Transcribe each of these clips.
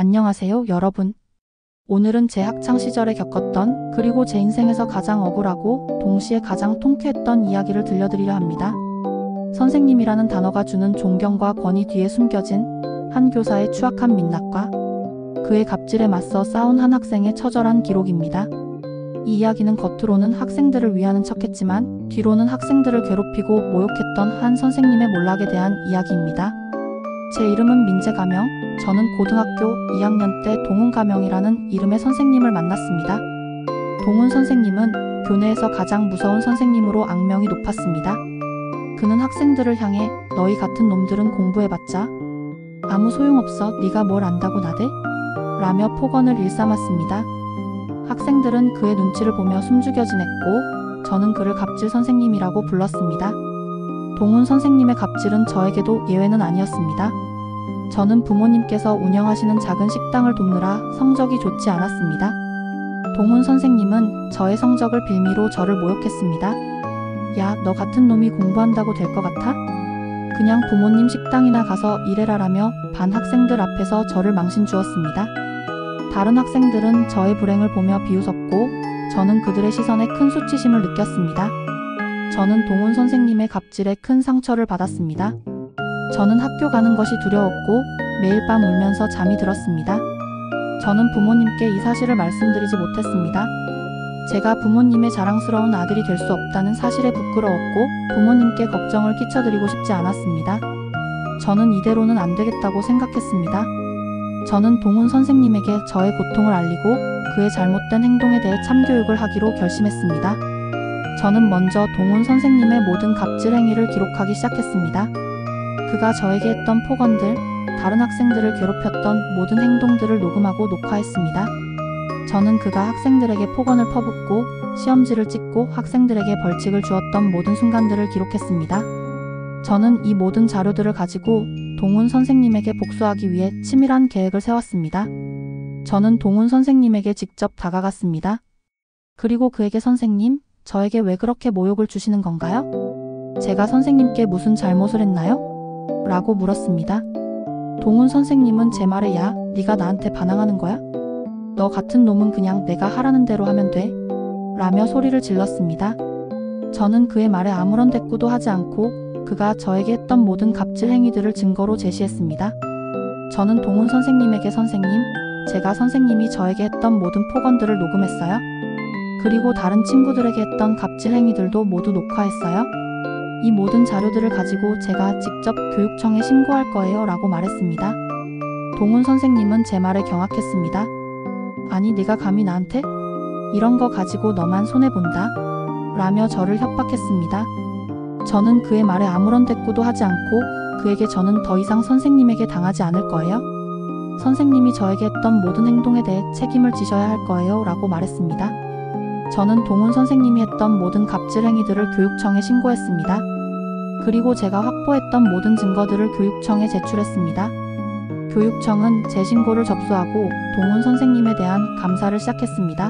안녕하세요, 여러분. 오늘은 제 학창시절에 겪었던 그리고 제 인생에서 가장 억울하고 동시에 가장 통쾌했던 이야기를 들려드리려 합니다. 선생님이라는 단어가 주는 존경과 권위 뒤에 숨겨진 한 교사의 추악한 민낯과 그의 갑질에 맞서 싸운 한 학생의 처절한 기록입니다. 이 이야기는 겉으로는 학생들을 위하는 척했지만 뒤로는 학생들을 괴롭히고 모욕했던 한 선생님의 몰락에 대한 이야기입니다. 제 이름은 민재가명, 저는 고등학교 2학년 때 동훈가명이라는 이름의 선생님을 만났습니다. 동훈 선생님은 교내에서 가장 무서운 선생님으로 악명이 높았습니다. 그는 학생들을 향해 너희 같은 놈들은 공부해봤자 아무 소용없어, 네가 뭘 안다고 나대? 라며 폭언을 일삼았습니다. 학생들은 그의 눈치를 보며 숨죽여 지냈고 저는 그를 갑질 선생님이라고 불렀습니다. 동훈 선생님의 갑질은 저에게도 예외는 아니었습니다. 저는 부모님께서 운영하시는 작은 식당을 돕느라 성적이 좋지 않았습니다. 동훈 선생님은 저의 성적을 빌미로 저를 모욕했습니다. 야, 너 같은 놈이 공부한다고 될 것 같아? 그냥 부모님 식당이나 가서 일해라라며 반 학생들 앞에서 저를 망신 주었습니다. 다른 학생들은 저의 불행을 보며 비웃었고 저는 그들의 시선에 큰 수치심을 느꼈습니다. 저는 동훈 선생님의 갑질에 큰 상처를 받았습니다. 저는 학교 가는 것이 두려웠고 매일 밤 울면서 잠이 들었습니다. 저는 부모님께 이 사실을 말씀드리지 못했습니다. 제가 부모님의 자랑스러운 아들이 될 수 없다는 사실에 부끄러웠고 부모님께 걱정을 끼쳐드리고 싶지 않았습니다. 저는 이대로는 안 되겠다고 생각했습니다. 저는 동훈 선생님에게 저의 고통을 알리고 그의 잘못된 행동에 대해 참교육을 하기로 결심했습니다. 저는 먼저 동훈 선생님의 모든 갑질 행위를 기록하기 시작했습니다. 그가 저에게 했던 폭언들, 다른 학생들을 괴롭혔던 모든 행동들을 녹음하고 녹화했습니다. 저는 그가 학생들에게 폭언을 퍼붓고 시험지를 찍고 학생들에게 벌칙을 주었던 모든 순간들을 기록했습니다. 저는 이 모든 자료들을 가지고 동훈 선생님에게 복수하기 위해 치밀한 계획을 세웠습니다. 저는 동훈 선생님에게 직접 다가갔습니다. 그리고 그에게 선생님, 저에게 왜 그렇게 모욕을 주시는 건가요? 제가 선생님께 무슨 잘못을 했나요? 라고 물었습니다. 동훈 선생님은 제 말에 야, 네가 나한테 반항하는 거야? 너 같은 놈은 그냥 내가 하라는 대로 하면 돼? 라며 소리를 질렀습니다. 저는 그의 말에 아무런 대꾸도 하지 않고 그가 저에게 했던 모든 갑질 행위들을 증거로 제시했습니다. 저는 동훈 선생님에게 선생님, 제가 선생님이 저에게 했던 모든 폭언들을 녹음했어요. 그리고 다른 친구들에게 했던 갑질 행위들도 모두 녹화했어요. 이 모든 자료들을 가지고 제가 직접 교육청에 신고할 거예요 라고 말했습니다. 동훈 선생님은 제 말에 경악했습니다. 아니, 네가 감히 나한테? 이런 거 가지고 너만 손해본다 라며 저를 협박했습니다. 저는 그의 말에 아무런 대꾸도 하지 않고 그에게 저는 더 이상 선생님에게 당하지 않을 거예요. 선생님이 저에게 했던 모든 행동에 대해 책임을 지셔야 할 거예요 라고 말했습니다. 저는 동훈 선생님이 했던 모든 갑질 행위들을 교육청에 신고했습니다. 그리고 제가 확보했던 모든 증거들을 교육청에 제출했습니다. 교육청은 제 신고를 접수하고 동훈 선생님에 대한 감사를 시작했습니다.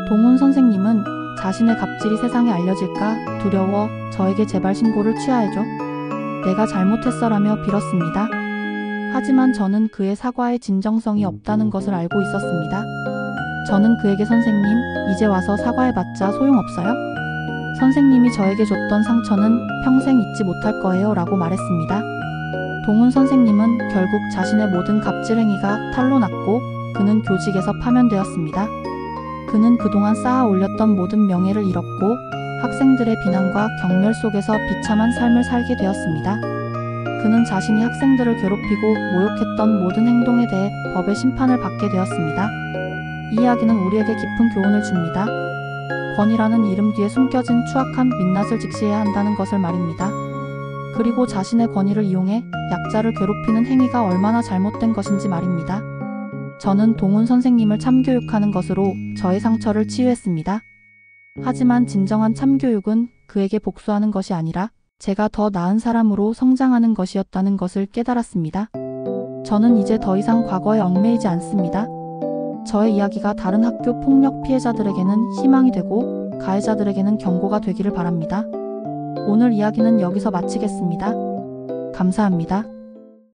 동훈 선생님은 자신의 갑질이 세상에 알려질까 두려워 저에게 제발 신고를 취하해줘. 내가 잘못했어라며 빌었습니다. 하지만 저는 그의 사과에 진정성이 없다는 것을 알고 있었습니다. 저는 그에게 선생님, 이제 와서 사과해봤자 소용없어요? 선생님이 저에게 줬던 상처는 평생 잊지 못할 거예요 라고 말했습니다. 동훈 선생님은 결국 자신의 모든 갑질 행위가 탄로 났고 그는 교직에서 파면되었습니다. 그는 그동안 쌓아 올렸던 모든 명예를 잃었고 학생들의 비난과 경멸 속에서 비참한 삶을 살게 되었습니다. 그는 자신이 학생들을 괴롭히고 모욕했던 모든 행동에 대해 법의 심판을 받게 되었습니다. 이 이야기는 우리에게 깊은 교훈을 줍니다. 권위라는 이름 뒤에 숨겨진 추악한 민낯을 직시해야 한다는 것을 말입니다. 그리고 자신의 권위를 이용해 약자를 괴롭히는 행위가 얼마나 잘못된 것인지 말입니다. 저는 동훈 선생님을 참교육하는 것으로 저의 상처를 치유했습니다. 하지만 진정한 참교육은 그에게 복수하는 것이 아니라 제가 더 나은 사람으로 성장하는 것이었다는 것을 깨달았습니다. 저는 이제 더 이상 과거에 얽매이지 않습니다. 저의 이야기가 다른 학교 폭력 피해자들에게는 희망이 되고 가해자들에게는 경고가 되기를 바랍니다. 오늘 이야기는 여기서 마치겠습니다. 감사합니다.